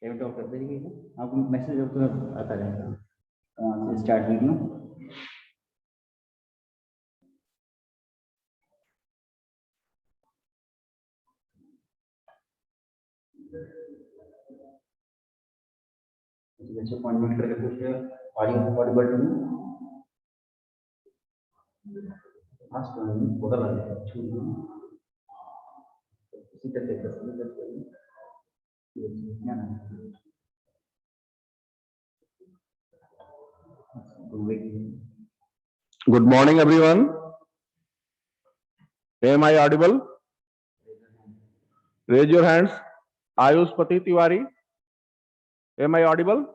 Time top कर दीजिए, आपको मैसेज तो आता रहेगा। Start video. जैसे पॉइंट करके पूछते हैं ऑडिबल टू आस्क बोला लगे इसी तरह से Good morning, everyone. Am I audible? Raise your hands. Ayush Pati Tiwari. Am I audible?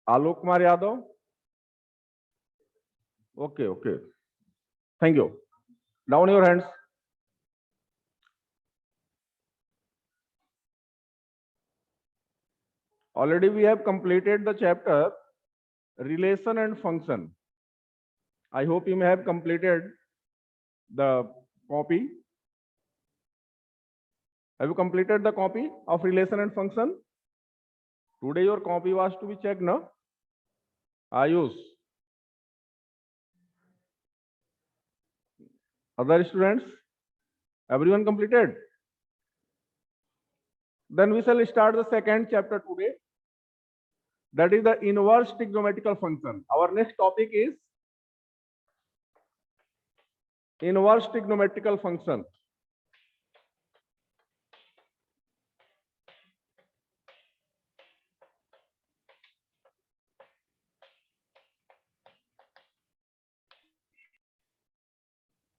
Alok Kumar Yadav. Okay, okay. Thank you. Down your hands. Already we have completed the chapter relation and function. I hope you may have completed the copy. Have you completed the copy of relation and function? Today your copy was to be checked, no? Ayush. Other students? Everyone completed? Then we shall start the second chapter today. That is the inverse trigonometrical function. Our next topic is inverse trigonometrical function.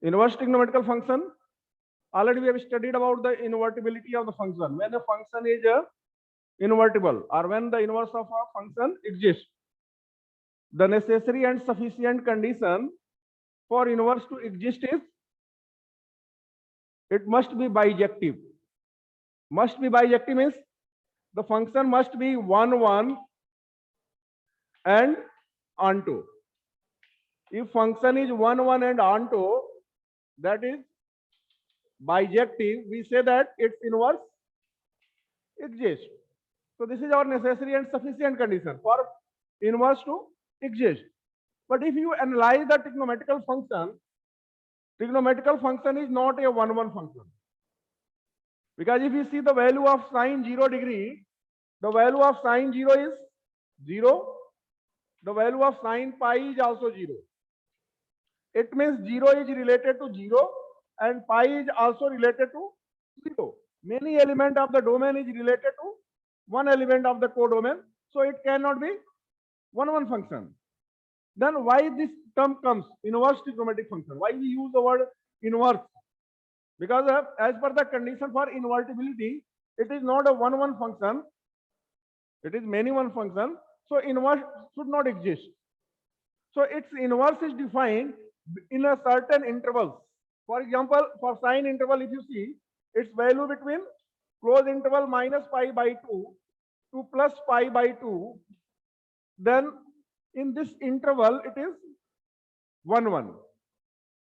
Inverse trigonometrical function. Already we have studied about the invertibility of the function. When a function is invertible or when the inverse of a function exists, the necessary and sufficient condition for inverse to exist is it must be bijective. Must be bijective means the function must be 1, 1 and onto. If function is 1, 1 and onto, that is bijective, we say that its inverse exists. So this is our necessary and sufficient condition for inverse to exist. But if you analyze the trigonometrical function is not a 1, 1 function. Because if you see the value of sine 0 degree, the value of sine 0 is 0. The value of sine pi is also 0. It means 0 is related to 0 and pi is also related to 0. Many element of the domain is related to one element of the codomain. So it cannot be 1, 1 function. Then why this term comes, inverse trigonometric function? Why we use the word inverse? Because as per the condition for invertibility, it is not a 1, 1 function. It is many one function. So inverse should not exist. So its inverse is defined in a certain intervals. For example, for sine interval, if you see its value between close interval minus pi by 2 to plus pi by 2, then in this interval it is 1, 1.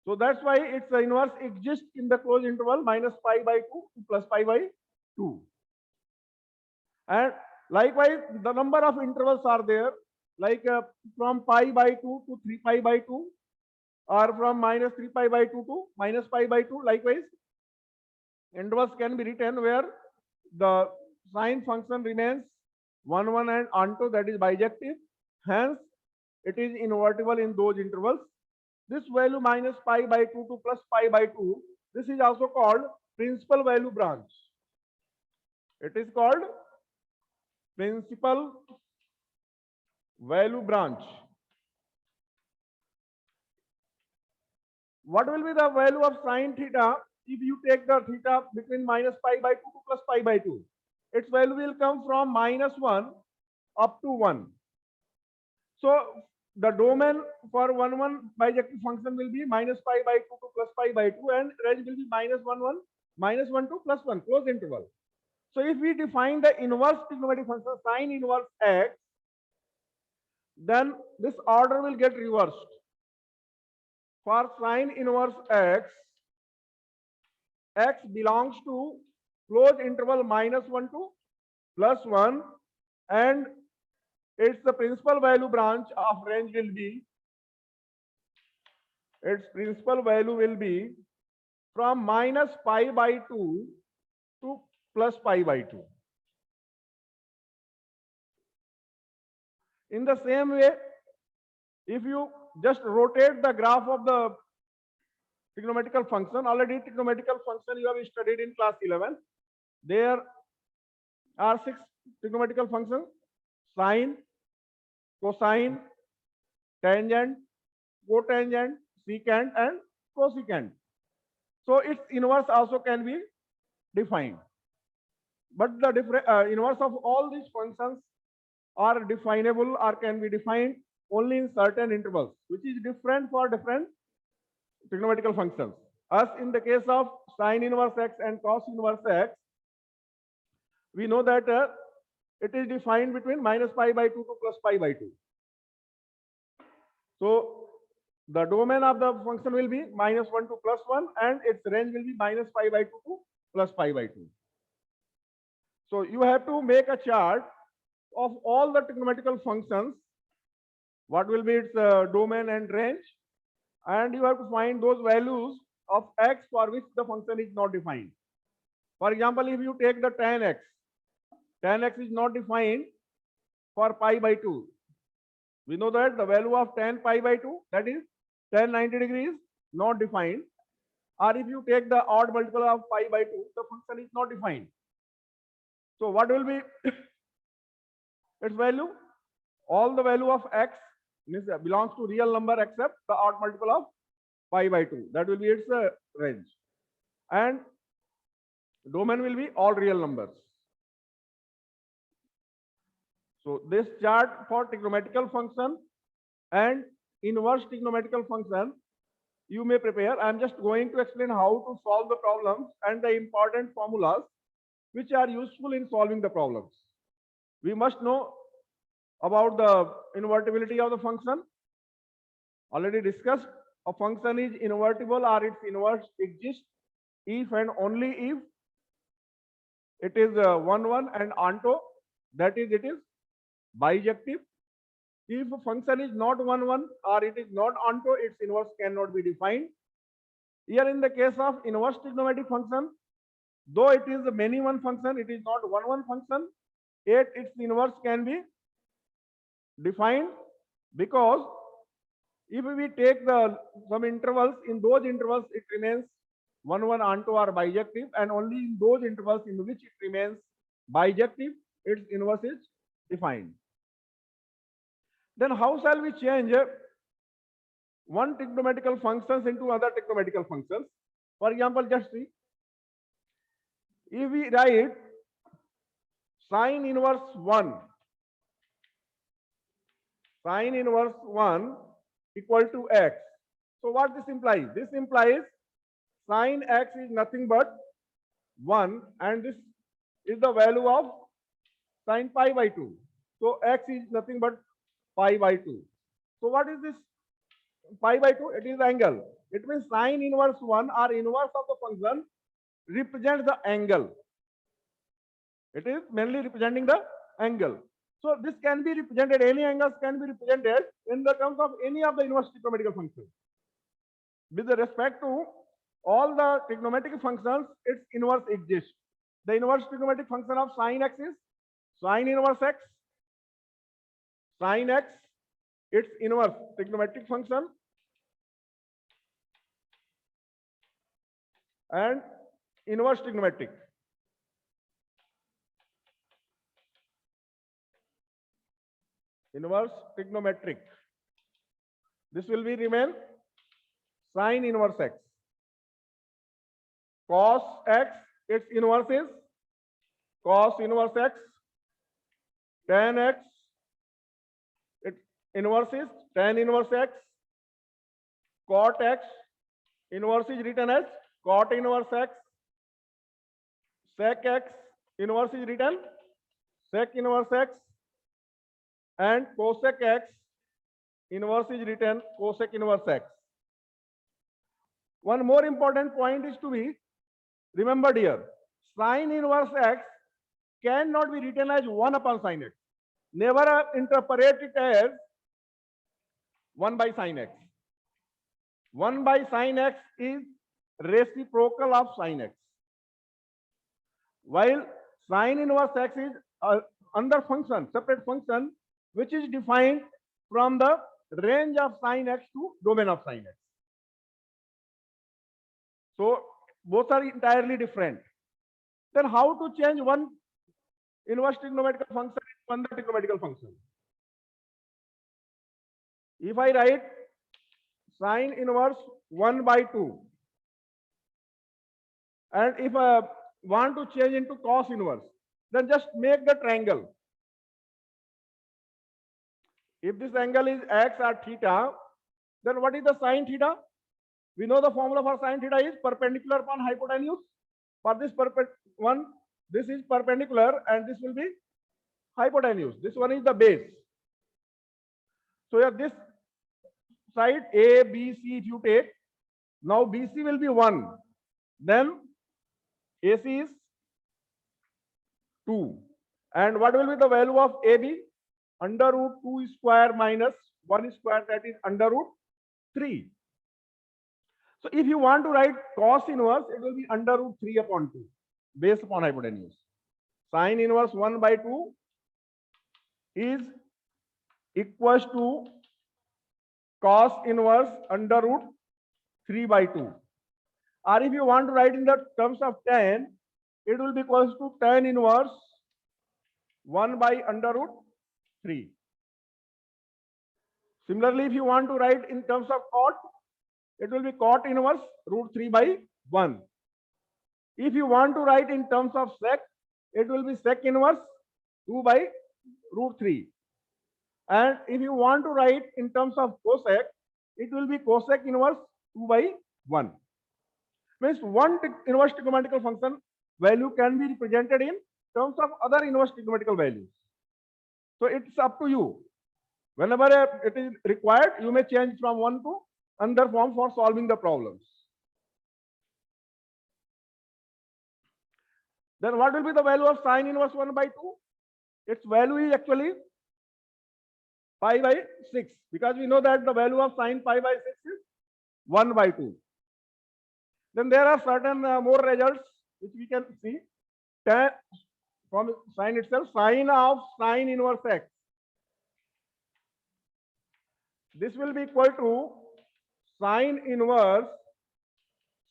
So that's why its inverse exists in the closed interval minus pi by 2 to plus pi by 2. And likewise, the number of intervals are there, like from pi by 2 to 3 pi by 2, or from minus 3 pi by 2 to minus pi by 2. Likewise, intervals can be written where the sine function remains 1, 1 and onto, that is bijective. Hence, it is invertible in those intervals. This value minus pi by 2 to plus pi by 2, this is also called principal value branch. It is called principal value branch. What will be the value of sine theta if you take the theta between minus pi by 2 to plus pi by 2? Its value will come from minus 1 up to 1. So the domain for 1, 1 bijective function will be minus pi by 2 to plus pi by 2, and range will be minus 1, 1, minus 1 to plus 1, close interval. So if we define the inverse trigonometric function sine inverse x, then this order will get reversed. For sine inverse x, x belongs to closed interval -1 to +1, and its the principal value branch of range will be, its principal value will be from -π/2 to +π/2. In the same way, if you just rotate the graph of the trigonometrical function, already trigonometrical function you have studied in class 11. There are 6 trigonometrical functions: sine, cosine, tangent, cotangent, secant, and cosecant. So its inverse also can be defined. But the inverse of all these functions are definable or can be defined only in certain intervals, which is different for different trigonometrical functions. As in the case of sine inverse x and cos inverse x, we know that it is defined between -π/2 to +π/2. So the domain of the function will be -1 to +1, and its range will be -π/2 to +π/2. So you have to make a chart of all the trigonometrical functions, what will be its domain and range, and you have to find those values of x for which the function is not defined. For example, if you take the tan x is not defined for π/2. We know that the value of tan π/2, that is tan 90 degrees, not defined. Or if you take the odd multiple of π/2, the function is not defined. So what will be its value? All the value of x belongs to real number except the odd multiple of π/2. That will be its range. And domain will be all real numbers. So this chart for trigonometrical function and inverse trigonometrical function you may prepare. I am just going to explain how to solve the problems and the important formulas which are useful in solving the problems. We must know about the invertibility of the function. Already discussed, a function is invertible or its inverse exists if and only if it is 1, and onto, that is, it is bijective. If a function is not 1, or it is not onto, its inverse cannot be defined. Here in the case of inverse trigonometric function, though it is a many one function, it is not 1, function, yet its inverse can be defined, because if we take some intervals, in those intervals it remains 1, onto or bijective, and only in those intervals in which it remains bijective, its inverse is defined. Then how shall we change one trigonometrical functions into other trigonometrical functions? For example, just see, if we write sine inverse 1 equal to x. So what this implies? This implies sine x is nothing but 1, and this is the value of sine π/2. So x is nothing but π/2. So what is this π/2? It is angle. It means sine inverse 1 or inverse of the function represents the angle. It is mainly representing the angle. So this can be represented, any angles can be represented in the terms of any of the inverse trigonometrical functions. With respect to all the trigonometric functions, its inverse exists. The inverse trigonometric function of sine x is sine inverse x. Sine x, its inverse trigonometric function, and inverse trigonometric. Inverse trigonometric. This will be remain sine inverse x. Cos x, its inverse is cos inverse x. Tan x, its inverse is tan inverse x. Cot x, inverse is written as cot inverse x. Sec x, inverse is written sec inverse x. And cosec x, inverse is written cosec inverse x. One more important point is to be remembered here. Sine inverse x cannot be written as 1 upon sine x. Never interpret it as 1 by sine x. 1 by sine x is reciprocal of sine x, while sine inverse x is another function, separate function, which is defined from the range of sine x to domain of sine x. So both are entirely different. Then how to change one inverse trigonometrical function into another trigonometrical function? If I write sine inverse 1 by 2, and if I want to change into cos inverse, then just make the triangle. If this angle is x or theta, then what is the sine theta? We know the formula for sine theta is perpendicular upon hypotenuse. For this one, this is perpendicular and this will be hypotenuse. This one is the base. So here this side A, B, C, if you take, now BC will be 1. Then AC is 2. And what will be the value of AB? Under root 2 square minus 1 square, that is under root 3. So if you want to write cos inverse, it will be under root 3 upon 2, based upon hypotenuse. Sine inverse 1 by 2 is equals to cos inverse under root 3 by 2. Or if you want to write in the terms of tan, it will be equals to tan inverse 1 by under root 3. Similarly, if you want to write in terms of cot, it will be cot inverse root 3 by 1. If you want to write in terms of sec, it will be sec inverse 2 by root 3. And if you want to write in terms of cosec, it will be cosec inverse 2 by 1. Means one inverse trigonometrical function value can be represented in terms of other inverse trigonometrical values. So it's up to you. Whenever it is required, you may change from one to another form for solving the problems. Then what will be the value of sine inverse 1 by 2? Its value is actually pi by 6, because we know that the value of sine pi by 6 is 1 by 2. Then there are certain more results which we can see. Tan from sine itself, sine of sine inverse x. This will be equal to sine inverse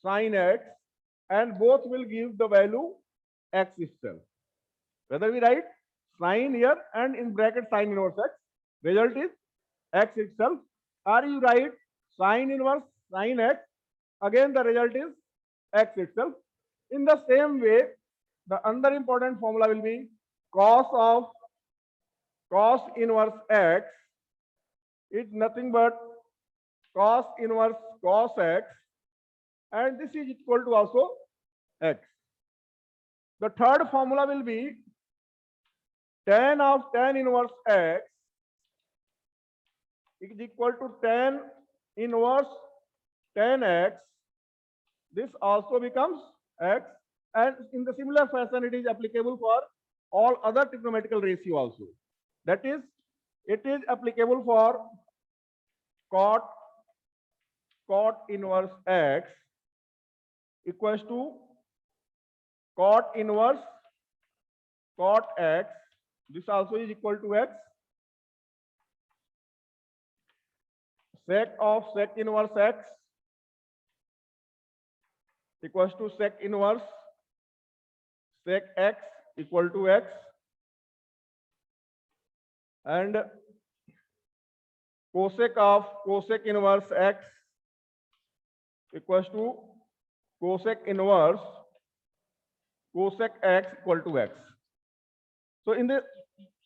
sine x, and both will give the value x itself. Whether we write sine here and in bracket sine inverse x, result is x itself, or you write sine inverse sine x, again the result is x itself. In the same way, the another important formula will be cos of cos inverse x is nothing but cos inverse cos x, and this is equal to also x. The third formula will be tan of tan inverse x is equal to tan inverse tan x. This also becomes x, and in the similar fashion it is applicable for all other trigonometrical ratio also. That is, it is applicable for cot inverse x equals to cot inverse cot x. This also is equal to x. Sec of sec inverse x equals to sec inverse sec x equal to x, and cosec of cosec inverse x equals to cosec inverse cosec x equal to x. So in the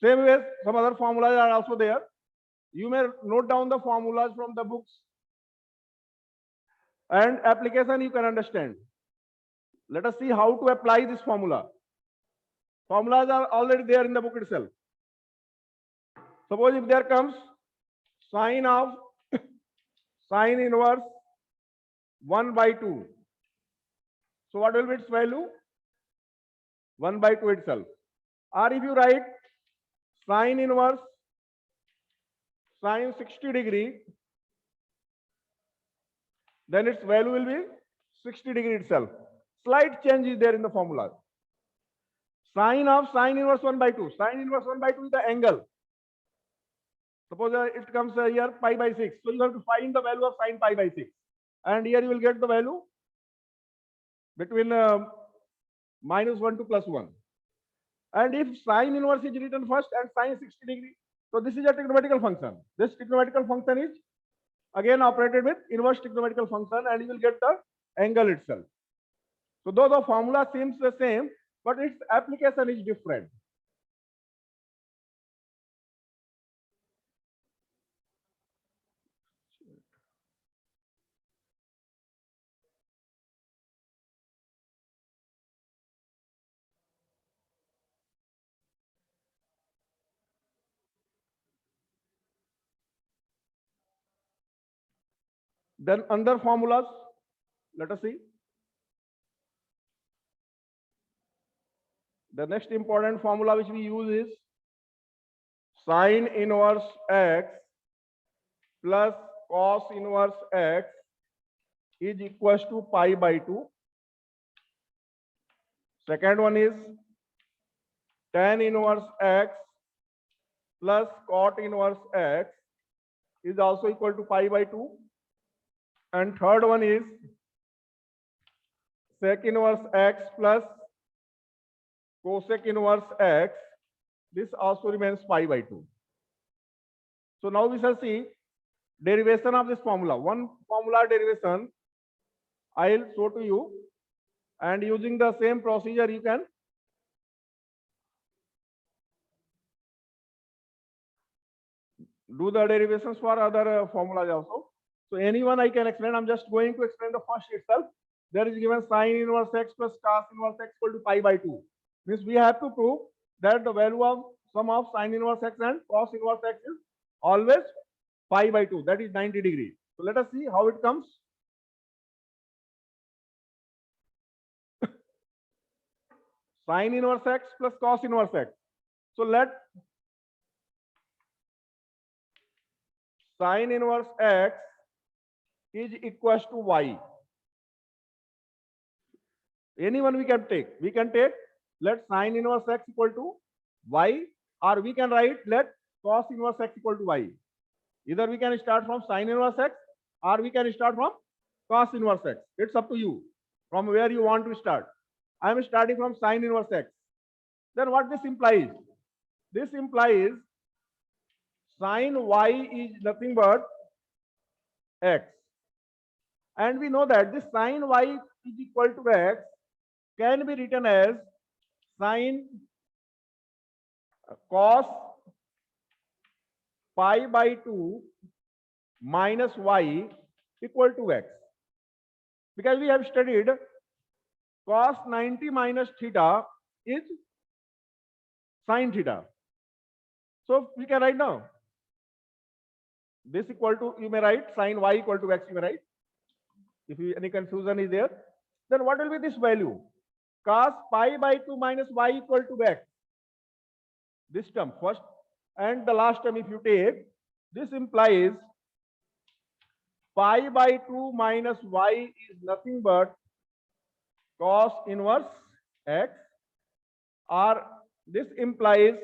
same way, some other formulas are also there. You may note down the formulas from the books, and application you can understand. Let us see how to apply this formula. Formulas are already there in the book itself. Suppose if there comes sine of sine inverse 1 by 2. So what will be its value? 1 by 2 itself. Or if you write sine inverse sine 60 degree, then its value will be 60 degree itself. Slight change is there in the formula. Sine of sine inverse 1 by 2. Sine inverse 1 by 2 is the angle. Suppose it comes here pi by 6. So you have to find the value of sine pi by 6. And here you will get the value between minus 1 to plus 1. And if sine inverse is written first and sine 60 degree, so this is a trigonometrical function. This trigonometrical function is again operated with inverse trigonometrical function, and you will get the angle itself. So though the formula seems the same, but its application is different. Then other formulas, let us see. The next important formula which we use is sine inverse x plus cos inverse x is equals to pi by 2. Second one is tan inverse x plus cot inverse x is also equal to pi by 2. And third one is sec inverse x plus cosec inverse x. This also remains pi by 2. So now we shall see derivation of this formula. One formula derivation I will show to you, and using the same procedure you can do the derivations for other formulas also. So anyone I can explain. I'm just going to explain the first itself. There is given sine inverse x plus cos inverse x equal to pi by 2. Means we have to prove that the value of sum of sine inverse x and cos inverse x is always pi by 2. That is 90 degree. So let us see how it comes. Sine inverse x plus cos inverse x. So let sine inverse x is equals to y. Anyone we can take. We can take let sine inverse x equal to y, or we can write let cos inverse x equal to y. Either we can start from sine inverse x or we can start from cos inverse x. It's up to you from where you want to start. I am starting from sine inverse x. Then what this implies? This implies sine y is nothing but x. And we know that this sine y is equal to x can be written as sine cos pi by 2 minus y equal to x. Because we have studied cos 90 minus theta is sine theta. So we can write now this equal to, you may write sine y equal to x, you may write. If any confusion is there, then what will be this value? Cos pi by 2 minus y equal to x. This term first, and the last term if you take, this implies pi by 2 minus y is nothing but cos inverse x, or this implies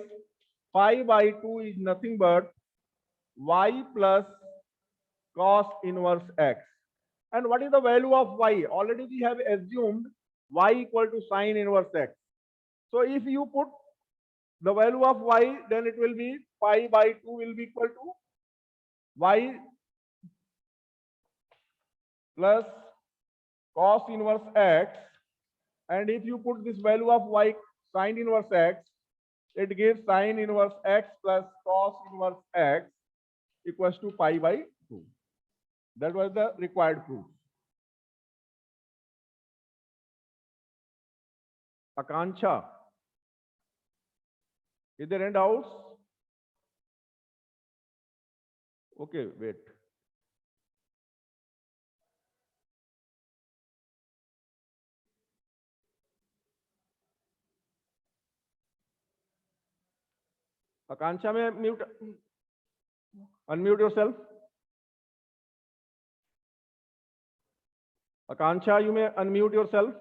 pi by 2 is nothing but y plus cos inverse x. And what is the value of y? Already we have assumed y equal to sine inverse x. So if you put the value of y, then it will be pi by 2 will be equal to y plus cos inverse x. And if you put this value of y sine inverse x, it gives sine inverse x plus cos inverse x equals to pi by 2. That was the required proof. Akanksha, is there any doubts? Okay, wait. Akansha, may mute, unmute yourself. Akansha, you may unmute yourself.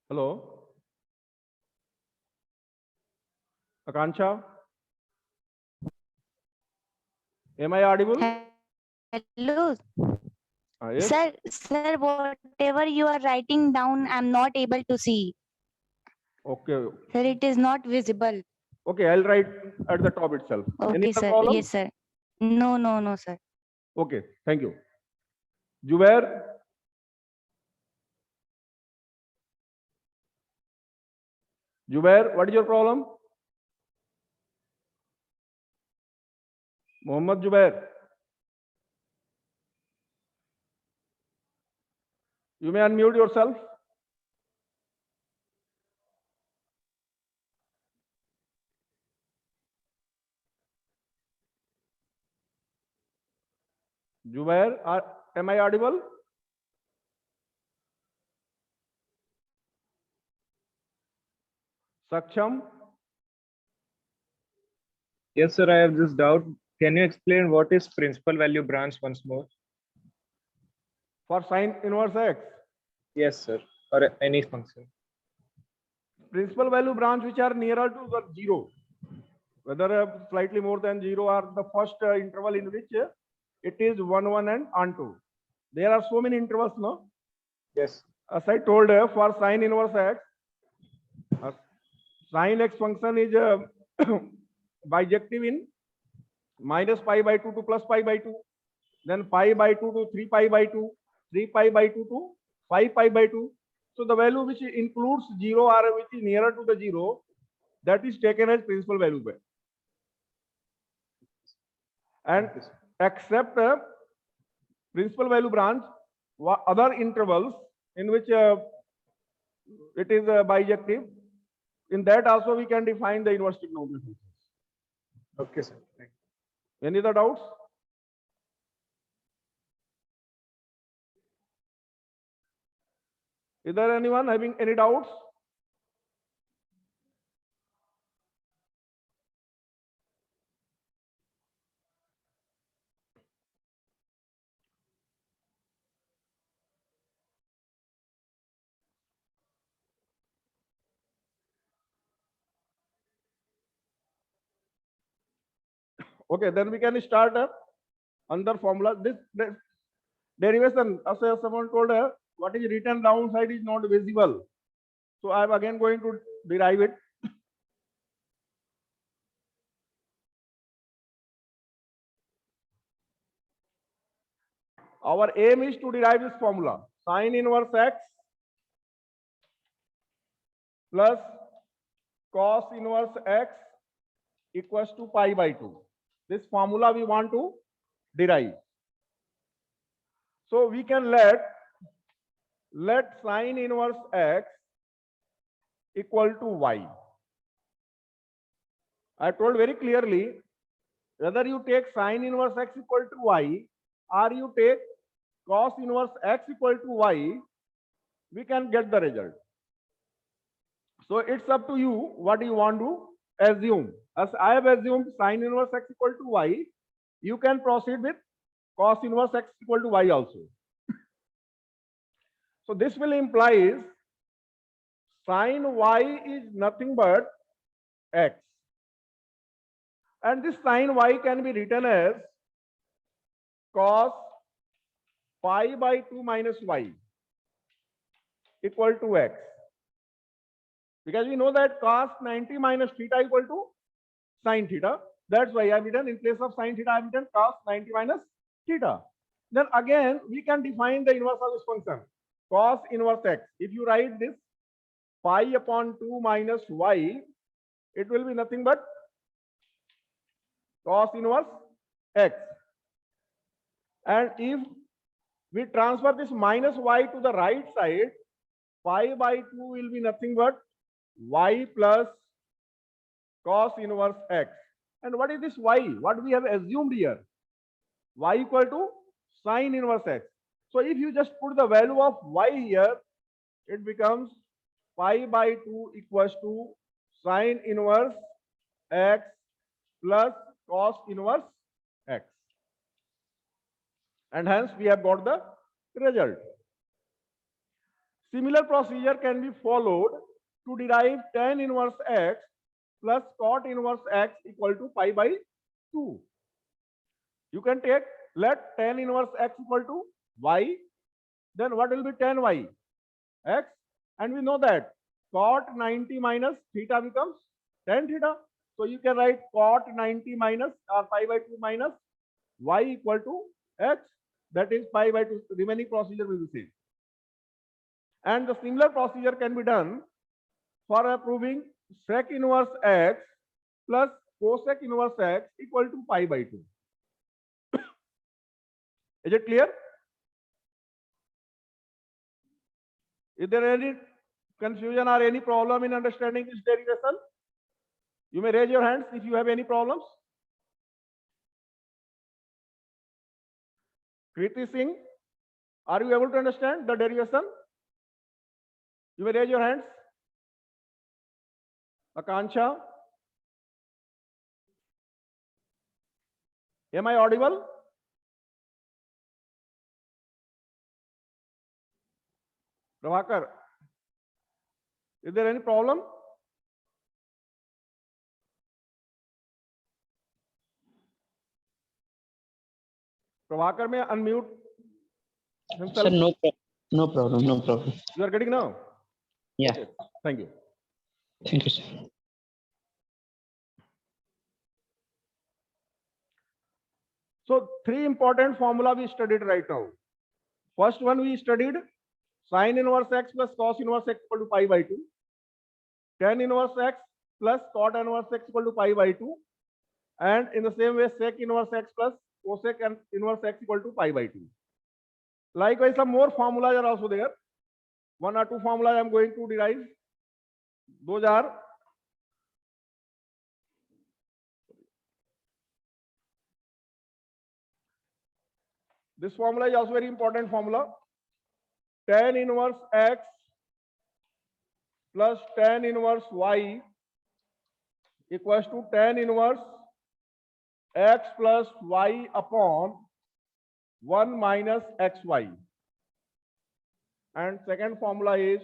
Hello. Akansha, am I audible? Hello, Yes. sir, whatever you are writing down, I'm not able to see. Okay. Sir, it is not visible. Okay, I'll write at the top itself. Any Okay, other sir. problem? Yes, sir. No, sir. Okay, thank you. Jubair? Jubair, what is your problem? Mohammed Jubair. You may unmute yourself. Jubair, am I audible? Saksham? Yes, sir, I have this doubt. Can you explain what is principal value branch once more? For sine inverse x. Yes, sir, or any function. Principal value branch which are nearer to the zero, whether slightly more than zero or the first interval in which it is 1, 1 and on 2. There are so many intervals, no? Yes. As I told, for sine inverse x, sine x function is bijective in minus pi by 2 to plus pi by 2, then pi by 2 to 3 pi by 2, 3 pi by 2 to 5 pi by 2. So the value which includes 0 or which is nearer to the 0, that is taken as principal value pair. And except principal value branch, other intervals in which it is bijective, in that also we can define the inverse trigonometry functions. Okay, sir. Thank you. Any other doubts? Is there anyone having any doubts? Okay, then we can start another formula. This derivation, as someone told, what is written downside is not visible. So I am again going to derive it. Our aim is to derive this formula. Sine inverse x plus cos inverse x equals to pi by 2. This formula we want to derive. So we can let sine inverse x equal to y. I told very clearly, whether you take sine inverse x equal to y or you take cos inverse x equal to y, we can get the result. So it's up to you what you want to assume. As I have assumed sine inverse x equal to y, you can proceed with cos inverse x equal to y also. So this will imply sine y is nothing but x. And this sine y can be written as cos pi by 2 minus y equal to x. Because we know that cos 90 minus theta equal to sine theta. That's why I've written in place of sine theta, I've written cos 90 minus theta. Then again, we can define the inverse of this function. Cos inverse x. If you write this pi upon 2 minus y, it will be nothing but cos inverse x. And if we transfer this minus y to the right side, pi by 2 will be nothing but y plus cos inverse x. And what is this y? What we have assumed here? Y equal to sine inverse x. So if you just put the value of y here, it becomes pi by 2 equals to sine inverse x plus cos inverse x. And hence we have got the result. Similar procedure can be followed to derive tan inverse x plus cot inverse x equal to pi by 2. You can take, let tan inverse x equal to y, then what will be tan y? X, and we know that cot 90 minus theta becomes tan theta. So you can write cot 90 minus or pi by 2 minus y equal to x, that is pi by 2. Remaining procedure will be same. And the similar procedure can be done for proving sec inverse x plus cosec inverse x equal to pi by 2. Is it clear? Is there any confusion or any problem in understanding this derivation? You may raise your hands if you have any problems. Kriti Singh, are you able to understand the derivation? You may raise your hands. Akansha, am I audible? Prabhakar, is there any problem? Prabhakar may unmute himself. Sir, no problem, no problem. You are getting now? Yeah, Okay. Thank you. thank you, sir. So three important formula we studied right now. First one we studied sin inverse x plus cos inverse x equal to pi by 2. Tan inverse x plus cot inverse x equal to pi by 2. And in the same way sec inverse x plus cosec inverse x equal to pi by 2. Likewise, some more formulas are also there. One or two formulas I am going to derive. Those are this formula is also very important formula. Tan inverse x plus tan inverse y equals to tan inverse x plus y upon 1 minus xy. And second formula is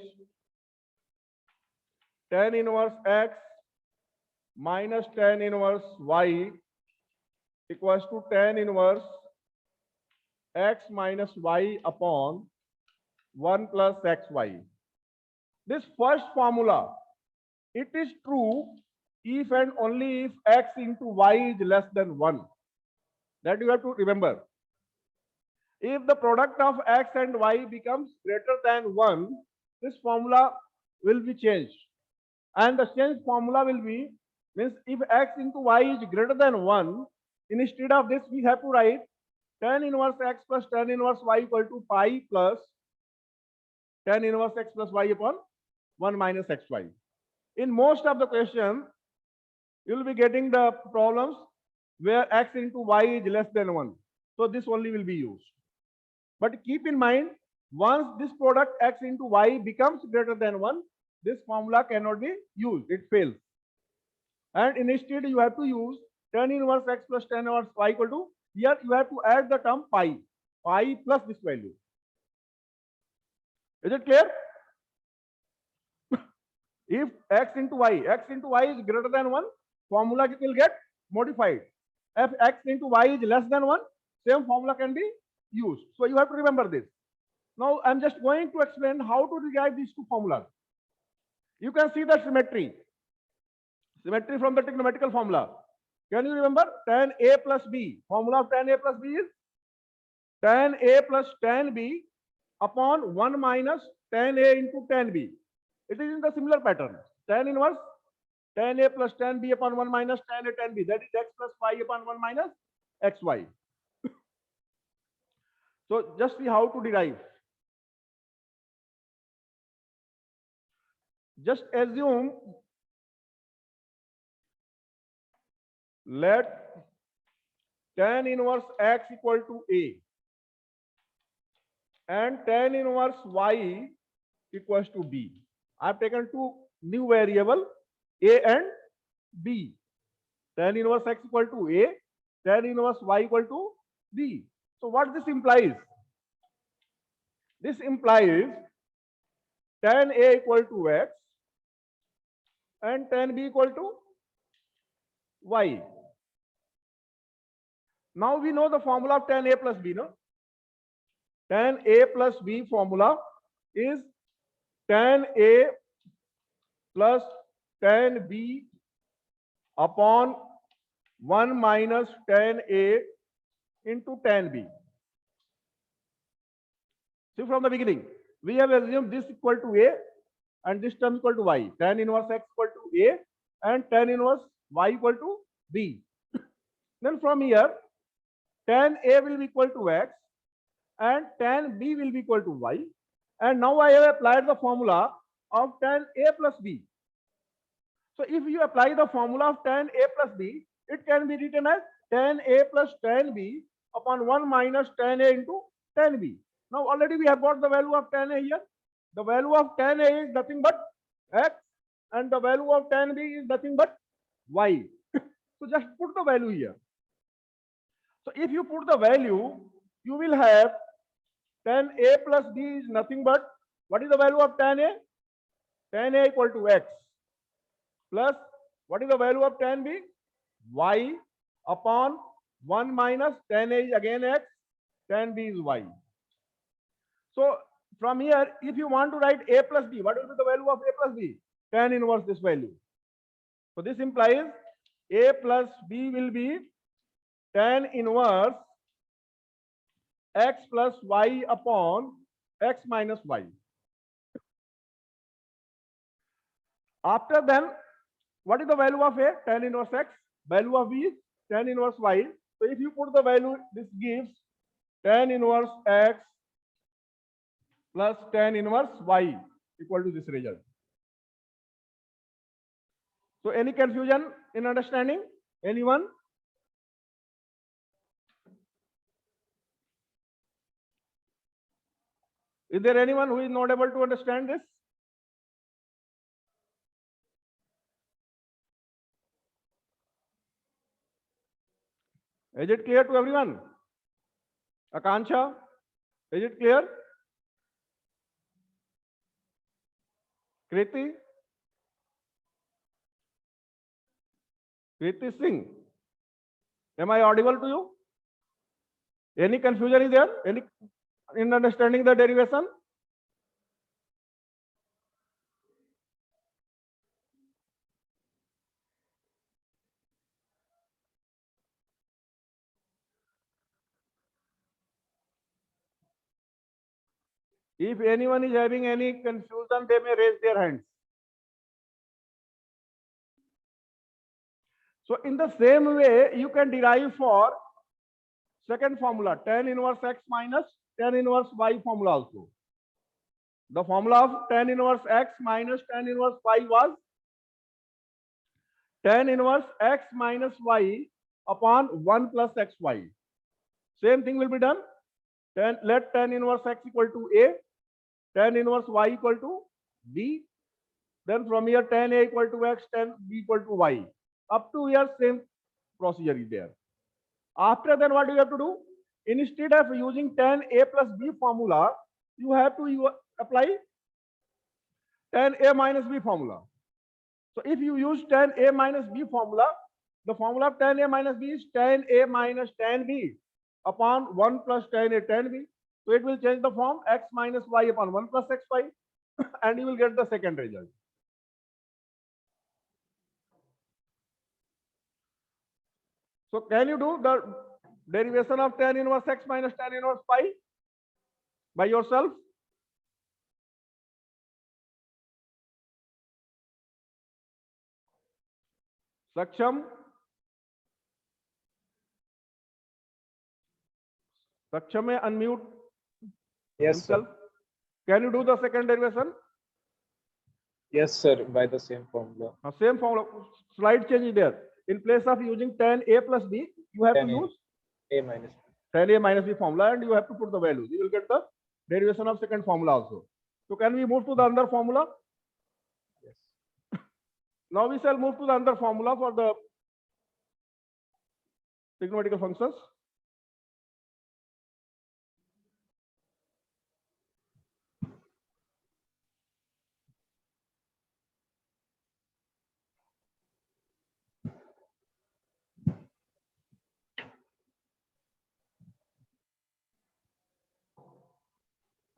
tan inverse x minus tan inverse y equals to tan inverse x minus y upon 1 plus xy. This first formula, it is true if and only if x into y is less than 1. That you have to remember. If the product of x and y becomes greater than 1, this formula will be changed. And the changed formula will be, means if x into y is greater than 1, instead of this we have to write tan inverse x plus tan inverse y equal to pi plus tan inverse x plus y upon 1 minus xy. In most of the question, you will be getting the problems where x into y is less than 1. So this only will be used. But keep in mind, once this product x into y becomes greater than 1, this formula cannot be used. It fails. And instead, you have to use tan inverse x plus tan inverse y equal to, here you have to add the term pi plus this value. Is it clear? If x into y is greater than 1, formula will get modified. If x into y is less than 1, same formula can be used. So you have to remember this. Now I'm just going to explain how to derive these two formulas. You can see the symmetry from the trigonometrical formula. Can you remember tan a plus b? Formula of tan a plus b is tan a plus tan b upon 1 minus tan a into tan b. It is in the similar pattern. Tan inverse tan a plus tan b upon 1 minus tan a tan b. That is x plus y upon 1 minus xy. So just see how to derive. Just assume let tan inverse x equal to A and tan inverse y equals to B. I have taken two new variable A and B. Tan inverse x equal to A, tan inverse y equal to B. So what this implies? This implies tan A equal to x and tan B equal to y. Now we know the formula of tan A plus B, no? Tan A plus B formula is tan A plus tan B upon 1 minus tan A into tan B. See, from the beginning, we have assumed this equal to A and this term equal to y. Tan inverse x equal to A and tan inverse y equal to B. Then from here, tan A will be equal to x and tan B will be equal to y. And now I have applied the formula of tan A plus B. So if you apply the formula of tan A plus B, it can be written as tan A plus tan B upon 1 minus tan A into tan B. Now already we have got the value of tan A here. The value of tan A is nothing but x and the value of tan B is nothing but y. So just put the value here. So if you put the value, you will have tan A plus B is nothing but, what is the value of tan A? Tan A equal to x plus, what is the value of tan B? Y upon 1 minus tan A is again x, tan B is y. So from here, if you want to write A plus B, what will be the value of A plus B? Tan inverse this value. So this implies A plus B will be tan inverse x plus y upon x minus y. After then, what is the value of A? Tan inverse x. Value of B is tan inverse y. So if you put the value, this gives tan inverse x plus tan inverse y equal to this result. So any confusion in understanding? Anyone? Is there anyone who is not able to understand this? Is it clear to everyone? Akansha, is it clear? Kriti? Kriti Singh, am I audible to you? Any confusion is there? Any in understanding the derivation? If anyone is having any confusion, they may raise their hands. So in the same way, you can derive for second formula, tan inverse x minus tan inverse y formula also. The formula of tan inverse x minus tan inverse y was tan inverse x minus y upon 1 plus xy. Same thing will be done. Let tan inverse x equal to A, tan inverse y equal to B. Then from here tan A equal to x, tan B equal to y. Up to here same procedure is there. After then what do you have to do? Instead of using tan A plus B formula, you have to apply tan A minus B formula. So if you use tan A minus B formula, the formula of tan A minus B is tan A minus tan B upon 1 plus tan A tan B. So it will change the form x minus y upon 1 plus xy and you will get the second result. So can you do the derivation of tan inverse x minus tan inverse y by yourself? Saksham? Saksham may unmute Yes, himself. sir. Can you do the second derivation? Yes, sir. By the same formula. Same formula. Slide change is there. in place of using tan A plus B, you have to Tan A. use A minus. tan A minus B formula, and you have to put the values. You will get the derivation of second formula also. So can we move to the other formula? Yes. Now we shall move to the other formula for the trigonometrical functions.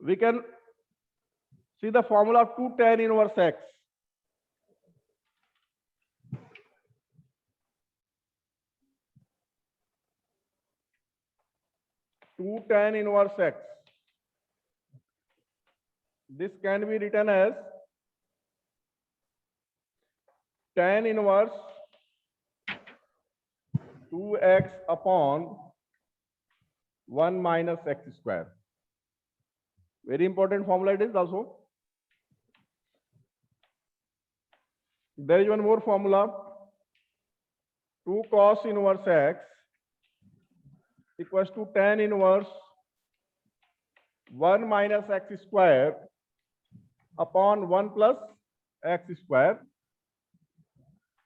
We can see the formula of 2 tan inverse x. Two tan inverse x. This can be written as tan inverse 2x upon 1 minus x square. Very important formula it is also. There is one more formula. 2 cos inverse x equals to tan inverse 1 minus x square upon 1 plus x square.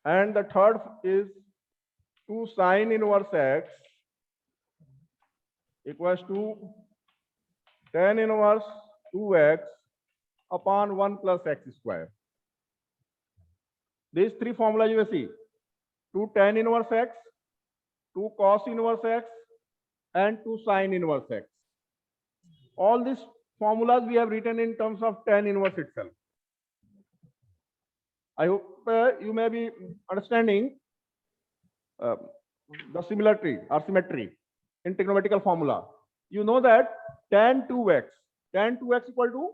And the third is 2 sin inverse x equals to tan inverse 2x upon 1 plus x square. These three formulas you will see: 2 tan inverse x, 2 cos inverse x, and 2 sin inverse x. All these formulas we have written in terms of tan inverse itself. I hope you may be understanding the similarity or symmetry in trigonometrical formula. You know that tan 2x equal to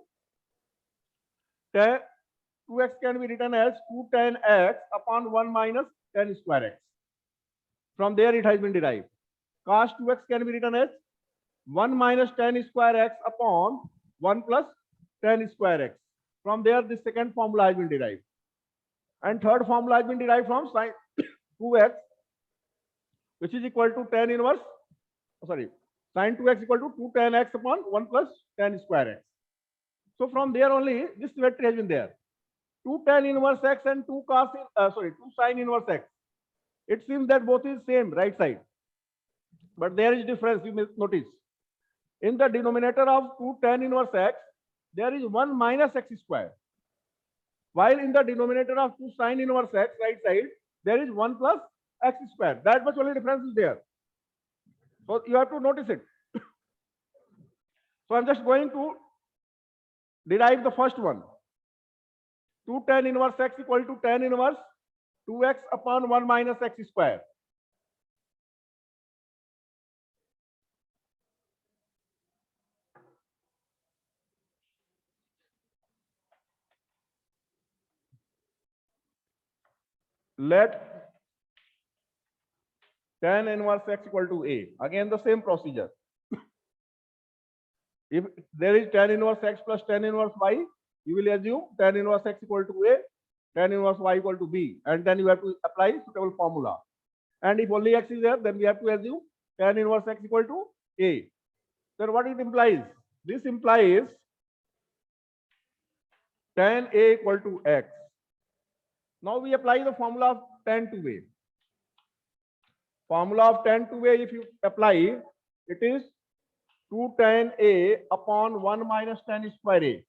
tan 2x can be written as 2 tan x upon 1 minus tan square x. From there it has been derived. Cos 2x can be written as 1 minus tan square x upon 1 plus tan square x. From there this second formula has been derived. And third formula has been derived from sin 2x, which is equal to tan inverse, sin 2x equal to 2 tan x upon 1 plus tan square x. So from there only this symmetry has been there. 2 tan inverse x and 2 sin inverse x. It seems that both is same right side, but there is difference. You may notice in the denominator of 2 tan inverse x there is 1 minus x square, while in the denominator of 2 sin inverse x right side there is 1 plus x square. That much only difference is there. So you have to notice it. So I'm just going to derive the first one. 2 tan inverse x equal to tan inverse 2x upon 1 minus x square. Let tan inverse x equal to a. Again the same procedure. If there is tan inverse x plus tan inverse y, you will assume tan inverse x equal to a, tan inverse y equal to b, and then you have to apply suitable formula. And if only x is there, then we have to assume tan inverse x equal to a. Then what it implies? This implies tan a equal to x. Now we apply the formula of tan 2a. Formula of tan 2a, if you apply, it is 2 tan a upon 1 minus tan square a.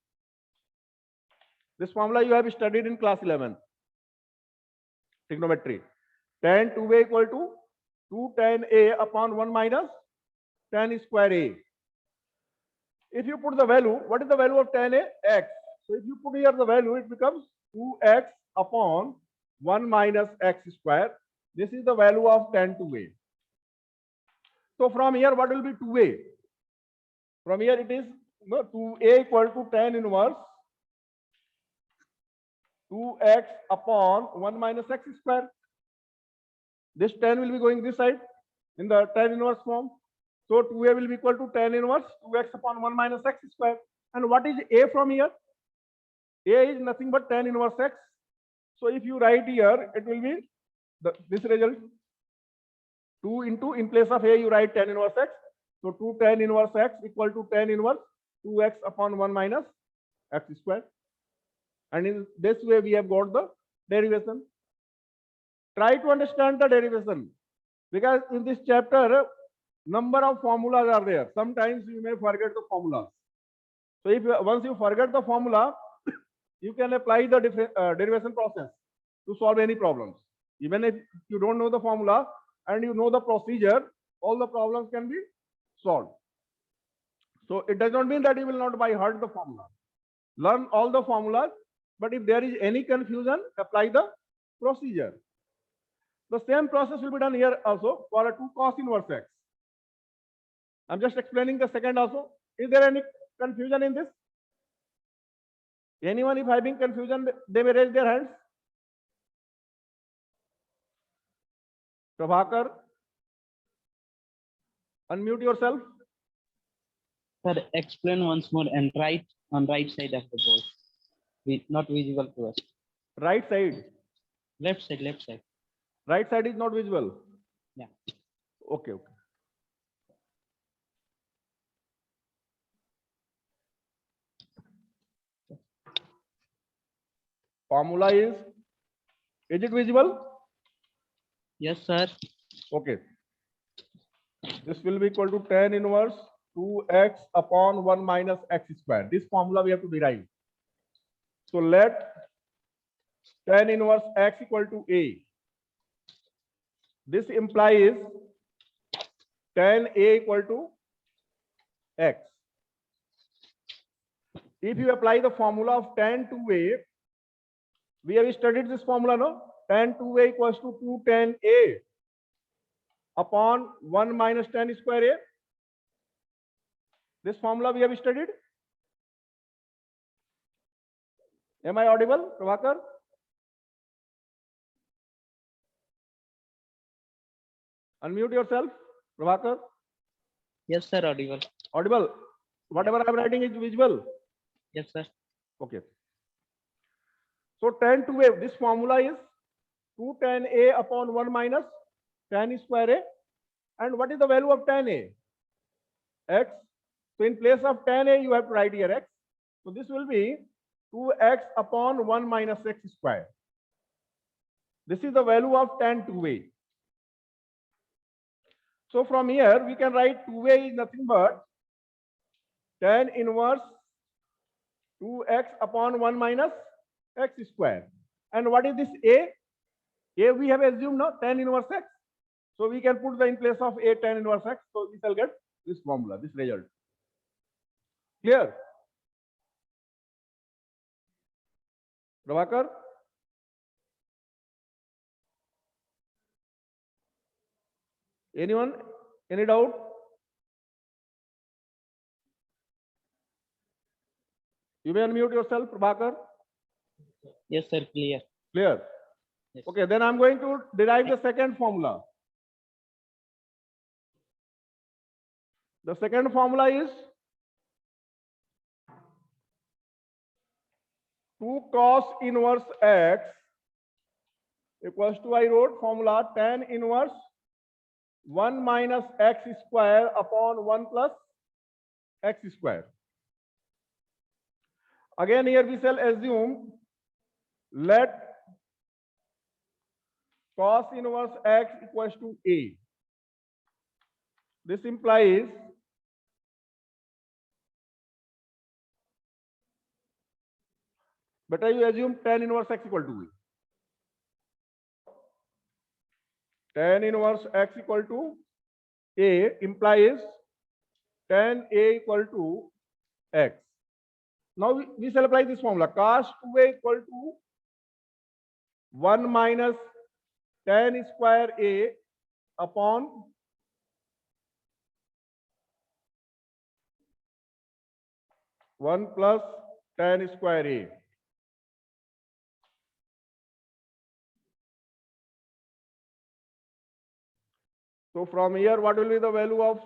This formula you have studied in class 11 trigonometry. Tan 2a equal to 2 tan a upon 1 minus tan square a. If you put the value, what is the value of tan a? X. So if you put here the value, it becomes 2x upon 1 minus x square. This is the value of tan 2a. So from here, what will be 2a? From here it is 2a equal to tan inverse 2x upon 1 minus x square. This tan will be going this side in the tan inverse form. So 2a will be equal to tan inverse 2x upon 1 minus x square. And what is a from here? A is nothing but tan inverse x. So if you write here, it will be this result. 2 into, in place of a, you write tan inverse x. So 2 tan inverse x equal to tan inverse 2x upon 1 minus x square. And in this way, we have got the derivation. Try to understand the derivation, because in this chapter, number of formulas are there. Sometimes you may forget the formulas. So if once you forget the formula, you can apply the derivation process to solve any problems. Even if you don't know the formula and you know the procedure, all the problems can be solved. So it does not mean that you will not by heart the formula. Learn all the formulas, but if there is any confusion, apply the procedure. The same process will be done here also for a 2 cos inverse x. I'm just explaining the second also. Is there any confusion in this? Anyone if having confusion, they may raise their hands. Prabhakar, unmute yourself. Sir, explain once more and write on right side of the board. Not visible to us. Right side. Left side, left side. Right side is not visible. Yeah. Okay. Formula is it visible? Yes, sir. Okay. This will be equal to tan inverse 2x upon 1 minus x square. This formula we have to derive. So let tan inverse x equal to a. This implies tan a equal to x. If you apply the formula of tan 2a, we have studied this formula, no? Tan 2a equals to 2 tan a upon 1 minus tan square a. This formula we have studied. Am I audible, Prabhakar? Unmute yourself, Prabhakar. Yes, sir, audible. Audible. Whatever I am writing is visible. Yes, sir. Okay. So tan 2a, this formula is 2 tan a upon 1 minus tan square a. And what is the value of tan a? X. So in place of tan a, you have to write here x. So this will be 2x upon 1 minus x square. This is the value of tan 2a. So from here, we can write 2a is nothing but tan inverse 2x upon 1 minus x square. And what is this a? A we have assumed now tan inverse x. So we can put the in place of a tan inverse x. So we shall get this formula, this result. Clear? Prabhakar? Anyone? Any doubt? You may unmute yourself, Prabhakar. Yes, sir, clear. Clear? Yes. Okay, then I'm going to derive the second formula. The second formula is 2 cos inverse x equals to, I wrote formula tan inverse 1 minus x square upon 1 plus x square. Again, here we shall assume let cos inverse x equals to a. This implies better you assume tan inverse x equal to a. Tan inverse x equal to a implies tan a equal to x. Now we shall apply this formula. Cos 2a equal to 1 minus tan square a upon 1 plus tan square a. So from here, what will be the value of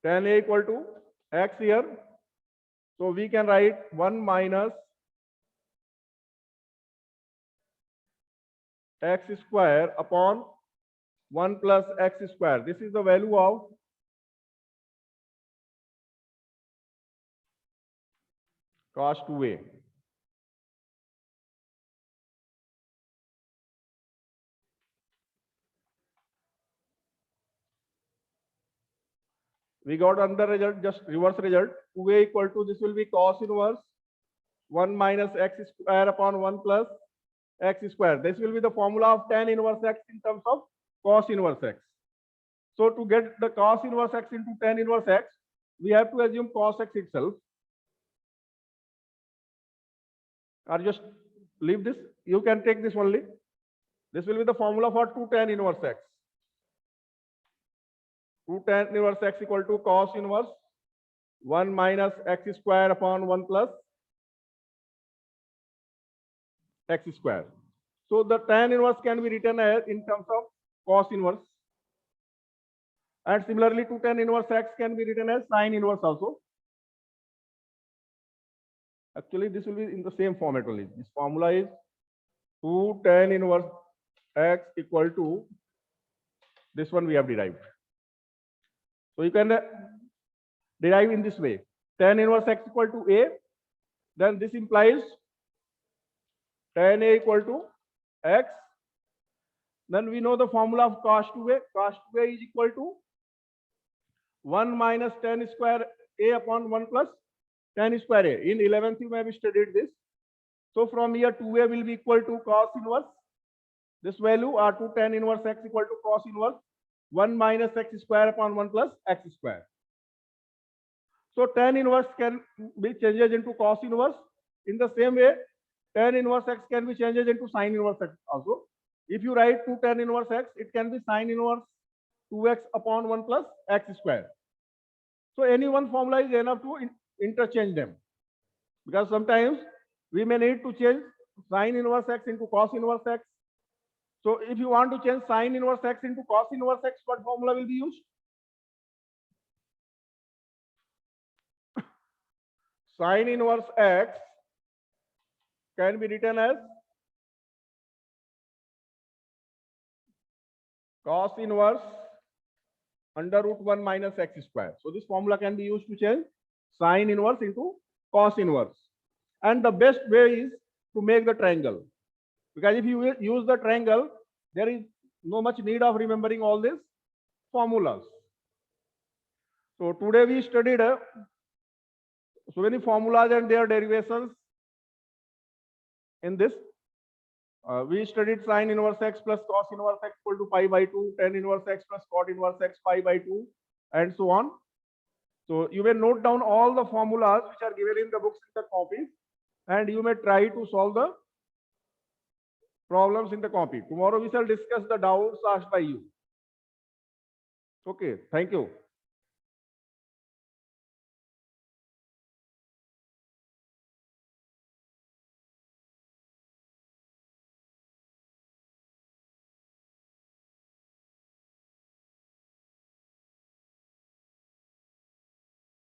tan A equal to x here. So we can write 1 minus x square upon 1 plus x square. This is the value of cos 2a. We got another result, just reverse result. 2a equal to, this will be cos inverse 1 minus x square upon 1 plus x square. This will be the formula of tan inverse x in terms of cos inverse x. So to get the cos inverse x into tan inverse x, we have to assume cos x itself. Or just leave this. You can take this only. This will be the formula for 2 tan inverse x. 2 tan inverse x equal to cos inverse 1 minus x square upon 1 plus x square. So the tan inverse can be written as in terms of cos inverse. And similarly, 2 tan inverse x can be written as sin inverse also. Actually, this will be in the same format only. This formula is 2 tan inverse x equal to this one we have derived. So you can derive in this way. Tan inverse x equal to a. Then this implies tan a equal to x. Then we know the formula of cos 2a. Cos 2a is equal to 1 minus tan square a upon 1 plus tan square a. In 11th you may have studied this. So from here 2a will be equal to cos inverse. This value or 2 tan inverse x equal to cos inverse 1 minus x square upon 1 plus x square. So tan inverse can be changed into cos inverse. In the same way, tan inverse x can be changed into sin inverse x also. If you write 2 tan inverse x, it can be sin inverse 2x upon 1 plus x square. So any one formula is enough to interchange them. Because sometimes we may need to change sin inverse x into cos inverse x. So if you want to change sin inverse x into cos inverse x, what formula will be used? Sin inverse x can be written as cos inverse under root 1 minus x square. So this formula can be used to change sin inverse into cos inverse. And the best way is to make the triangle. Because if you use the triangle, there is no much need of remembering all these formulas. So today we studied so many formulas and their derivations in this. We studied sin inverse x plus cos inverse x equal to pi by 2, tan inverse x plus cot inverse x pi by 2, and so on. So you may note down all the formulas which are given in the books in the copies, and you may try to solve the problems in the copy. Tomorrow we shall discuss the doubts asked by you. Okay, thank you.